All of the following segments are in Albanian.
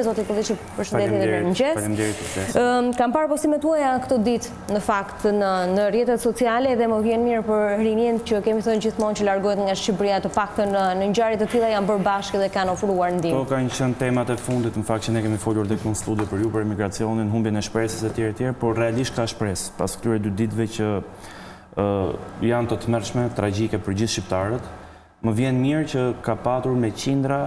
Zotit Kellici, përshëndetje dhe mëngjes. Kam parë postimet tuaja këto ditë në fakt në rrjetet sociale dhe më vjen mirë për rinjen që kemi thënë gjithmonë që largohet nga Shqipëria, të paktën në ngjarje të tilla janë bërë bashkë dhe kanë ofruar ndihmë. Po kanë qenë temat e fundit në fakt që ne kemi folur tek në studio për ju për emigracionin, humbjen e shpresës etj, por realisht ka shpresë pas këtyre 2 ditëve që janë të tmerrshme, tragjike për gjithë shqiptarët. Më vjen mirë që ka patur me qindra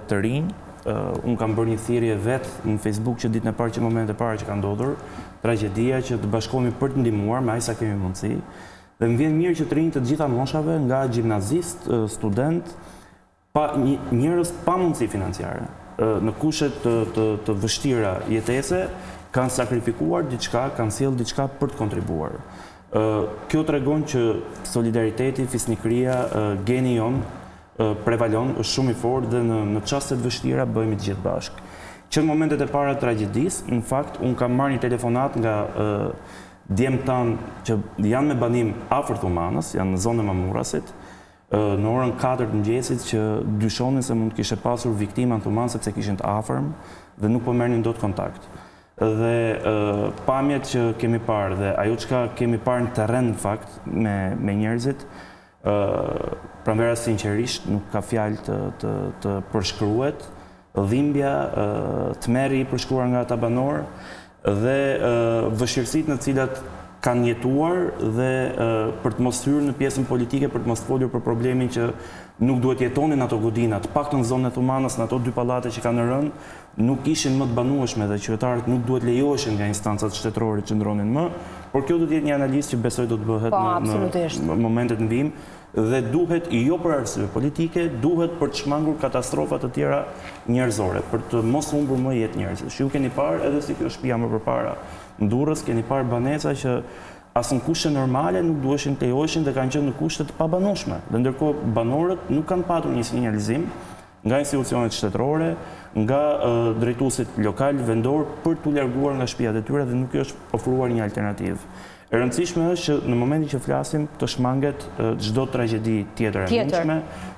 të rinj. Unë kam bërë një thirrje vetë në Facebook që ditën e parë që momentet e para që ka ndodhur tragjedia që të bashkohemi për të ndihmuar me aq sa kemi mundësi. Dhe më vjen mirë që të rinj të gjitha moshave, nga gjimnazist, student, njerëz pa mundësi financiare, në kushte të vështira jetese, kanë sakrifikuar diçka, kanë sjellë diçka për të kontribuar. Kjo tregon që solidariteti, fisnikëria, geni jon prevalon, është shumë i fortë dhe në çastet vështira bëhemi të gjithë bashkë. Që në momentet e para të tragjedisë, në fakt, unë kam marrë një telefonat nga djemt tanë që janë me banim afër Thumanës, janë në zonën e Mamurasit, në orën 4 të mëngjesit që dyshonin se mund të kishte pasur viktima në Thumanë sepse kishin të afërm dhe nuk po merrnin dot kontakt. Dhe pamjet që kemi parë dhe ajo çka kemi parë në terren në fakt me njerëzit, Pranvera sinqerisht nuk ka fjalë të përshkruhet, dhimbja, tmerri i përshkruar nga ata banor dhe vështirësitë në cilat kanë jetuar dhe për të mos hyrë në pjesën politike, për të mos folur për problemin që nuk duhet jetonin ato godina, të paktën në zonën e Thumanës, në ato 2 pallate që kanë rënë, nuk ishin më të banueshme dhe qytetarët nuk duhet lejoheshin nga instancat shtetërore që ndronin më, por kjo do të jetë një analizë që besoj do të bëhet në momentet në vijim dhe duhet jo për arsye politike, duhet për të shmangur katastrofa të tjera njerëzore, për të mos humbur më jetë njerëzit. Ju keni parë edhe si kjo shtëpia më përpara në Durrës, keni parë banesa që as në kushte normale nuk duheshin të lejoheshin dhe kanë qenë në kushte të pabanueshme. Dhe ndërkohë banorët nuk kanë patur një sinjalizim nga institucionet shtetërore, nga drejtuesit lokal, vendor për t'u larguar nga shtëpiat e tyre dhe nuk është ofruar një alternativë. E rëndësishme është që në momentin që flasim të shmanget çdo tragjedi tjetër e mundshme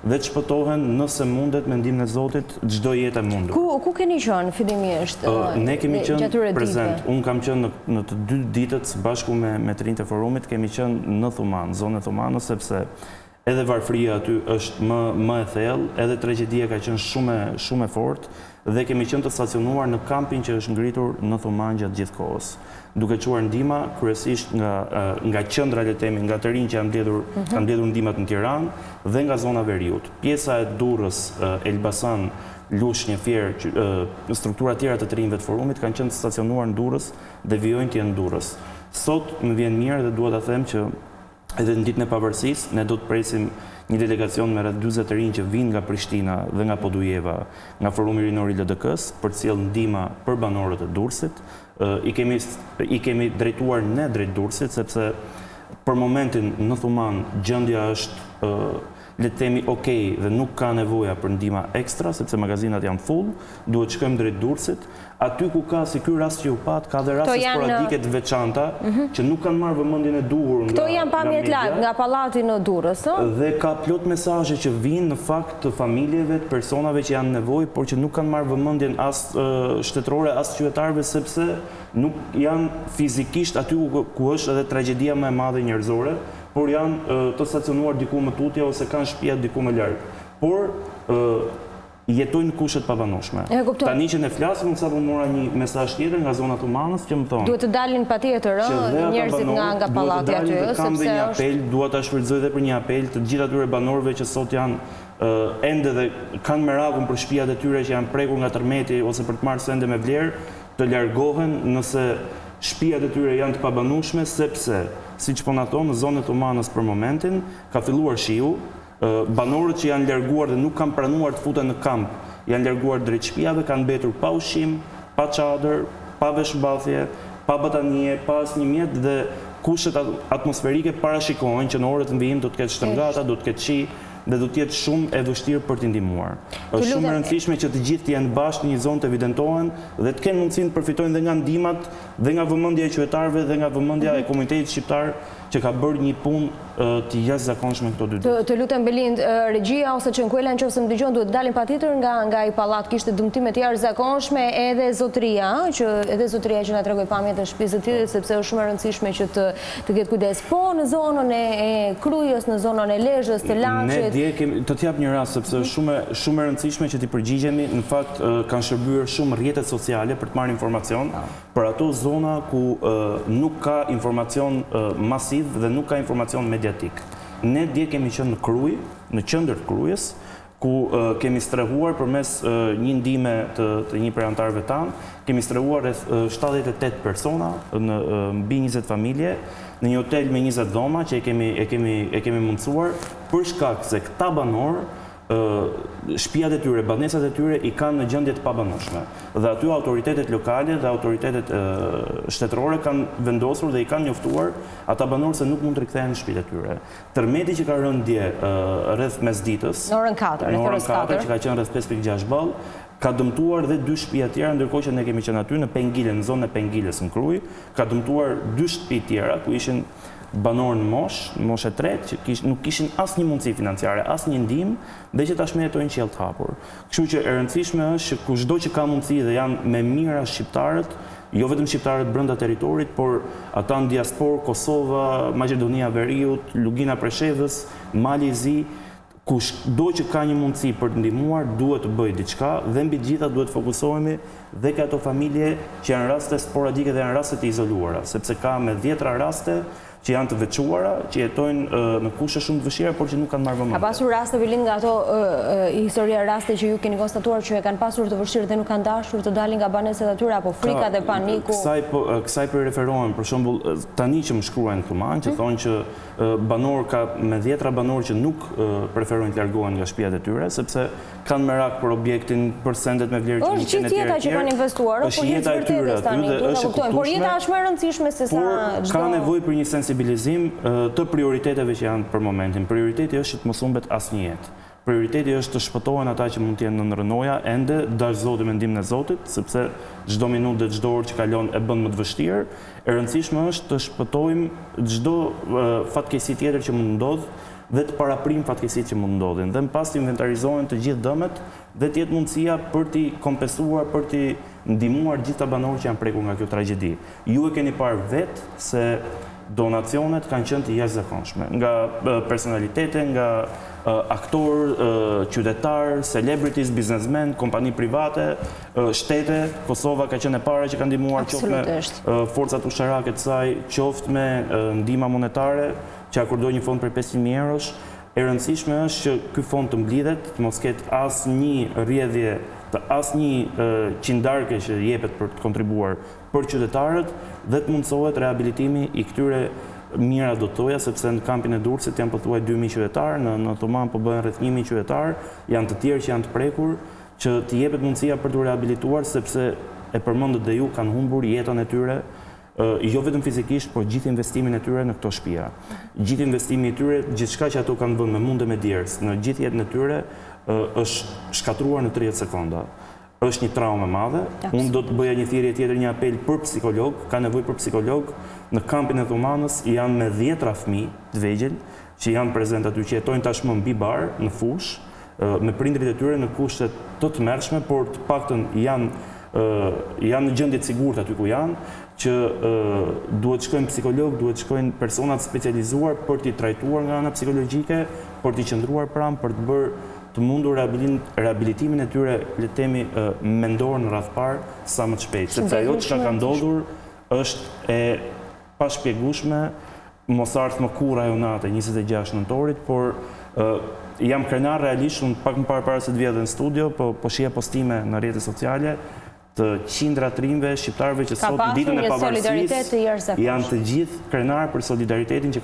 dhe të shpëtohen nëse mundet me ndihmën e Zotit çdo jetë e mundur. Ku keni qenë fillimisht? Ne kemi qenë prezent. Unë kam qenë në të 2 ditët së bashku me të rinjtë e forumit, kemi qenë në Thuman, zonën e Thumanës, sepse edhe varfëria aty është më e thellë, edhe tragjedia ka qenë shumë e fortë dhe kemi qenë të stacionuar në kampin që është ngritur në Thuman gjatë gjithë kohës, duke çuar ndihma kryesisht nga qendra le të themi, nga të rinj që kanë mbledhur ndihmat në Tiranë dhe nga zona Veriut. Pjesa e Durrës, Elbasan, Lushnjë, Fier, struktura tjera të rinjve të forumit kanë qenë të stacionuar në Durrës dhe vijojnë të jenë në Durrës. Sot më vjen mirë dhe dua ta them që edhe në ditën e pavarësisë ne do të presim një delegacion me rreth 40 të rinj që vinë nga Prishtina dhe nga Podujeva, nga Forumi Rinor i LDK-s, për të sjellë ndihma për banorët e Durrësit. I kemi drejtuar ne drejt Durrësit sepse për momentin në Thuman gjendja është le të themi okej dhe nuk ka nevoja për ndihma ekstra sepse magazinat janë full, duhet shkojmë drejt Durrësit. Aty ku ka si ky rast që u pat, ka dhe raste sporadike të veçanta që nuk kanë marrë vëmendjen e duhur nga. Këto janë pamjet live nga pallati në Durrës, ëh? Dhe ka plot mesazhe që vinë në fakt të familjeve, të personave që janë nevojë, por që nuk kanë marrë vëmendjen as shtetërore, as qytetarëve sepse nuk janë fizikisht aty ku është edhe tragjedia më e madhe njerëzore, por janë të stacionuar diku më tutje ose kanë shtëpia diku më larg. Por jetojnë në kushte të pabanueshme. Tani që ne flasim, sapo mora një mesazh tjetër nga zona Thumanës që më thonë. Duhet të dalin patjetër, njerëzit nga pallati aty, sepse një apel, dua ta shfrytëzoj edhe për një apel të gjithë atyre banorëve që sot janë ende dhe kanë merakun për shtëpiat e tyre që janë prekur nga tërmeti ose për të marrë sende me vlerë, të largohen nëse shtëpiat e tyre janë të pabanueshme sepse, siç po na thonë, në zonën e Thumanës për momentin ka filluar shiu. Banorët që janë larguar dhe nuk kanë pranuar të futen në kamp, janë larguar drejt shtëpiave, kanë mbetur pa ushqim, pa çadër, pa veshmbathje, pa batanie, pa asnjë mjet dhe kushtet atmosferike parashikohen që në orët në vijim do të ketë shtrëngata, do të ketë shi dhe do të jetë shumë e vështirë për t'i ndihmuar. Është shumë e rëndësishme që të gjithë të jenë bashkë në një zonë të evidentohen dhe të kenë mundësinë të përfitojnë dhe nga ndihmat dhe nga vëmendja e qytetarëve dhe nga vëmendja e komunitetit shqiptar që ka bërë një punë të jashtëzakonshme këto 2 ditë. Të lutem Belind, regjia ose Çenkuela nëse më dëgjon duhet dalin patjetër nga i pallat, kishte dëmtime të jashtëzakonshme edhe zotëria, që na tregoi pamjet e shtëpisë së tij, sepse është shumë e rëndësishme që të ketë kujdes. Po në zonën e Kryes, në zonën e Lezhës, të Laçit. Ne dje kemi të jap një rast sepse është shumë e rëndësishme që t'i përgjigjemi. Në fakt kanë shërbyer shumë rrjetet sociale për të marrë informacion për ato zona ku nuk ka informacion masiv dhe nuk ka informacion mediatik. Ne dje kemi qenë në Kruj, në qendër të Krujës, ku kemi strehuar përmes një ndihme të një prej anëtarëve tanë, kemi strehuar rreth 78 persona në mbi 20 familje në një hotel me 20 dhoma që e kemi mundsuar për shkak se këta banorë shtëpiat e tyre, banesat e tyre i kanë në gjendje të pabanoshme. Dhe aty autoritetet lokale dhe autoritetet shtetërore kanë vendosur dhe i kanë njoftuar ata banorë se nuk mund të rikthehen në shtëpitë e tyre. Tërmeti që ka rënë dje rreth mesditës, në orën 4, që ka qenë rreth 5.6 ball, ka dëmtuar dhe 2 shtëpi tjera, ndërkohë që ne kemi qenë aty në Pengile, në zonën e Pengiles në Kruj, ka dëmtuar 2 shtëpi tjera ku ishin banorë në moshë e tretë, që nuk kishin asnjë mundësi financiare, asnjë ndihmë, dhe që tashmë jetojnë qiell të hapur. Kështu që e rëndësishme është që kushdo që ka mundësi dhe janë me mira shqiptarët, jo vetëm shqiptarët brenda territorit, por ata në diasporë, Kosova, Maqedonia e Veriut, Lugina Preshevës, Mali i Zi, kushdo që ka një mundësi për të ndihmuar, duhet të bëjë diçka dhe mbi gjitha duhet të fokusohemi dhe ka ato familje që janë raste sporadike dhe janë raste të izoluara, sepse ka me 10 raste që janë të veçuara, që jetojnë në kushte shumë të vështira, por që nuk kanë marrë vëmendje. Ka pasur raste Belind nga ato historia raste që ju keni konstatuar që e kanë pasur të vështirë dhe nuk kanë dashur të dalin nga banesat e tyre apo frika dhe paniku? Kësaj po referohem, për shembull, tani që më shkruajnë këtu manë, që thonë që banor ka me 10 banorë që nuk preferojnë të largohen nga shtëpiat e tyre, sepse kanë merak për objektin, për sendet me vlerë që një qenë etj. Që kanë investuar, është jeta e tyre aty dhe është e kuptueshme. Por jeta është më e rëndësishme se sa çdo. Ka nevojë për një sensibilizim të prioriteteve që janë për momentin. Prioriteti është të mos humbet asnjë jetë. Prioriteti është të shpëtohen ata që mund të jenë në rënoja, ende dash Zoti me ndihmën e Zotit, sepse çdo minutë dhe çdo orë që kalon e bën më të vështirë. E rëndësishme është të shpëtojmë çdo fatkeqësi tjetër që mund ndodh dhe të paraprim fatkeqësitë që mund ndodhin. Dhe më pas të inventarizohen të gjithë dëmet dhe të jetë mundësia për t'i kompensuar, për t'i ndihmuar gjithë ata banorë që janë prekur nga kjo tragjedi. Ju e keni parë vetë se donacionet kanë qenë të jashtëzakonshme, nga personalitete, nga aktorë, qytetarë, celebrities, biznesmen, kompani private, shtete. Kosova ka qenë e para që ka ndihmuar qoftë me forcat ushtarake të saj, qoftë me ndihma monetare, që akordoi një fond për 500.000 eurosh. E rëndësishme është që ky fond të mblidhet, të mos ketë asnjë rrjedhje të asnjë qindarke që jepet për të kontribuar për qytetarët dhe të mundsohet rehabilitimi i këtyre mira do të thoja, sepse në kampin e Durrësit janë pothuaj 2000 qytetarë, në Toman po bëhen rreth 1000 qytetarë, janë të tjerë që janë të prekur, që të jepet mundësia për të rehabilituar, sepse e përmendët dhe ju kanë humbur jetën e tyre, jo vetëm fizikisht, por gjithë investimin e tyre në këto shtëpia. Gjithë investimi i tyre, gjithçka që ato kanë vënë me mundë me djerës, në gjithë jetën e tyre është shkatruar në 30 sekonda. Është një traumë e madhe. Unë do të bëja një thirrje tjetër, një apel për psikolog, ka nevojë për psikolog. Në kampin e Thumanës janë me 10 fëmijë të vegjël që janë prezent aty, që jetojnë tashmë mbi bar, në fush, me prindrit e tyre në kushte të tmerrshme, por të paktën janë në gjendje të sigurt aty ku janë, që duhet shkojnë psikolog, duhet shkojnë personat specializuar për t'i trajtuar nga ana psikologjike, për t'i qëndruar pranë, për të bërë të mundur rehabilitimin e tyre, le të themi, mendor në radh parë sa më të shpejt, sepse ajo çka ka ndodhur është e pashpjegueshme, mos ardh më kurrë ajo natë 26 nëntorit, por jam krenar realisht, unë pak më parë para se të vija dhe në studio, po shija postime në rrjetet sociale të qindra trimve shqiptarëve që sot ditën e pavarësisë janë të gjithë krenar për solidaritetin që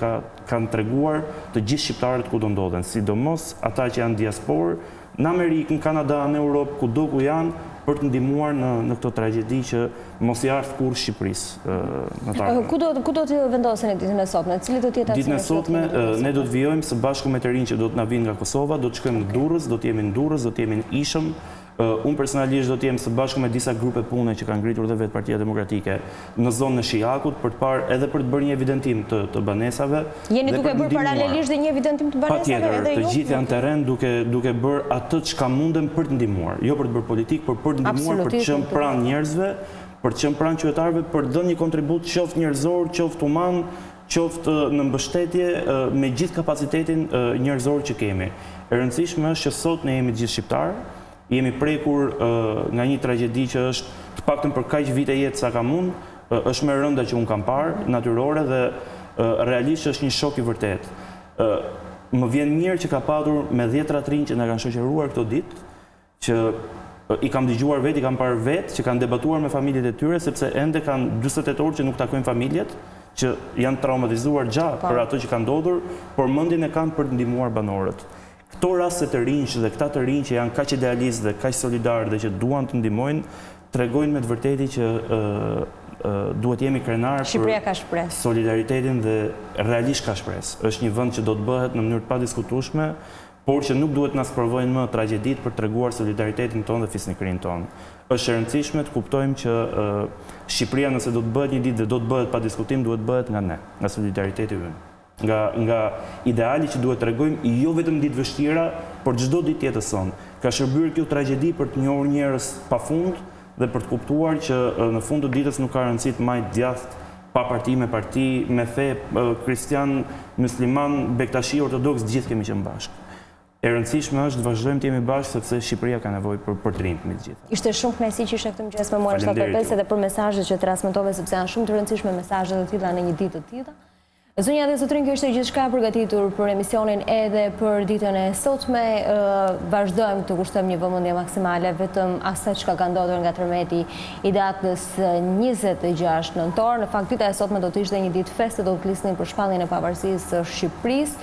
kanë treguar të gjithë shqiptarët ku do ndodhen, sidomos ata që janë diasporë, në Amerikë, në Kanada, në Europë, kudo ku janë, për të ndihmuar në këtë tragjedi që mos i ardh kurrë Shqipërisë në të ardhmen. Ku do të vendoseni ditën e sotme? Cili do të jetë ditën e sotme? Ne do të vijojmë së bashku me të rinj që do të na vinë nga Kosova, do të shkojmë në Durrës, do të jemi në Durrës, do të jemi në Ishëm, Unë personalisht do të jem së bashku me disa grupe pune që kanë ngritur dhe vetë Partia Demokratike në zonën e Shijakut për të parë edhe për të bërë një evidentim të banesave. Jeni duke bërë paralelisht dhe një evidentim të banesave edhe ju? Patjetër, të gjithë janë teren duke bërë atë çka mundem për të ndihmuar, jo për të bërë politikë, por për të ndihmuar, për të qenë pranë njerëzve, për të qenë pranë qytetarëve, për të dhënë një kontribut qoftë njerëzor, qoftë human, qoftë në mbështetje me gjithë kapacitetin njerëzor që kemi. E rëndësishme është që sot ne jemi gjithë shqiptarë, jemi prekur nga një tragjedi që është të paktën për kaq vite jetë sa kam unë, është më rënda që unë kam parë, natyrore dhe realisht është një shok i vërtet. Më vjen mirë që ka patur me 10 rinj që na kanë shoqëruar këto ditë, që i kam dëgjuar vetë, i kam parë vetë, që kanë debatuar me familjet e tyre, sepse ende kanë 48 orë që nuk takojnë familjet, që janë traumatizuar gjatë për ato që kanë ndodhur, por mendjen e kanë për të ndihmuar banorët. Këto raste të rinj dhe këta të rinj që janë kaq idealistë dhe kaq solidarë dhe që duan të ndihmojnë, tregojnë me të vërtetë që duhet jemi krenar për solidaritetin dhe realisht ka shpresë. Është një vend që do të bëhet në mënyrë të padiskutueshme, por që nuk duhet na sprovojnë më tragjeditë për treguar solidaritetin tonë dhe fisnikërinë tonë. Është e rëndësishme të kuptojmë që Shqipëria, nëse do të bëhet një ditë dhe do të bëhet pa diskutim, duhet bëhet nga ne, nga solidariteti ynë. Nga ideali që duhet të tregojmë jo vetëm ditë vështira, por çdo ditë tjetër son. Ka shërbyer kjo tragjedi për të njohur njerëz pafund dhe për të kuptuar që në fund të ditës nuk ka rëndësi të majt djathtë pa parti, me fe, kristian, musliman, bektashi, ortodoks, gjithë kemi qenë bashkë. E rëndësishme është të vazhdojmë të jemi bashkë sepse Shqipëria ka nevojë për të rinjtë me të gjitha. Ishte shumë kënaqësi që ishe këtë mëngjes me mua në 7:05 edhe për mesazhet që transmetove sepse janë shumë të rëndësishme mesazhet e tilla në një ditë të tillë. Zonja dhe zotrin, kjo ishte gjithçka përgatitur për emisionin edhe për ditën e sotme. Vazhdojmë të kushtojmë një vëmendje maksimale vetëm asaj çka ka ndodhur nga tërmeti i datës 26 nëntor. Në fakt dita e sotme do të ishte një ditë feste, do të flisnim për shpalljen e pavarësisë së Shqipërisë.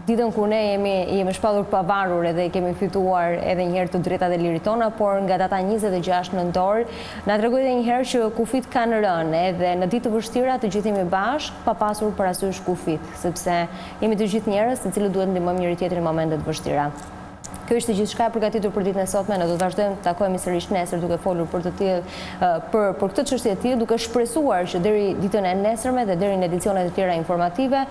Ditën kur ne jemi shpallur pavarur edhe kemi fituar edhe njëherë të drejtat e lirit tona, por nga data 26 nëntor na tregoi edhe njëherë që kufit kanë rënë edhe në ditë të vështira të gjithë jemi bashkë pa pasur parasysh kufit, sepse jemi të gjithë njerëz të cilët duhet ndihmojmë njëri tjetrin në momente të vështira. Kjo ishte gjithçka përgatitur për ditën e sotme, ne do të vazhdojmë të takojmë sërish nesër duke folur për këtë çështje të tillë, duke shpresuar që deri ditën e nesërme dhe deri në edicionet e tjera informative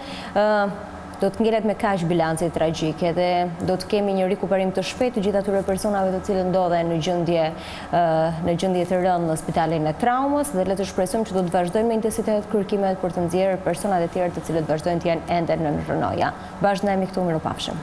do të ngelet me kaq bilanci tragjik edhe do të kemi një rikuperim të shpejtë të gjithë atyre personave të cilët ndodhen në gjendje të rëndë në spitalin e traumës dhe le të shpresojmë që do të vazhdojmë me intensitet kërkimet për të nxjerrë personat e tjerë të cilët vazhdojnë të jenë ende në rënoja. Vazhdojmë këtu, miropafshim.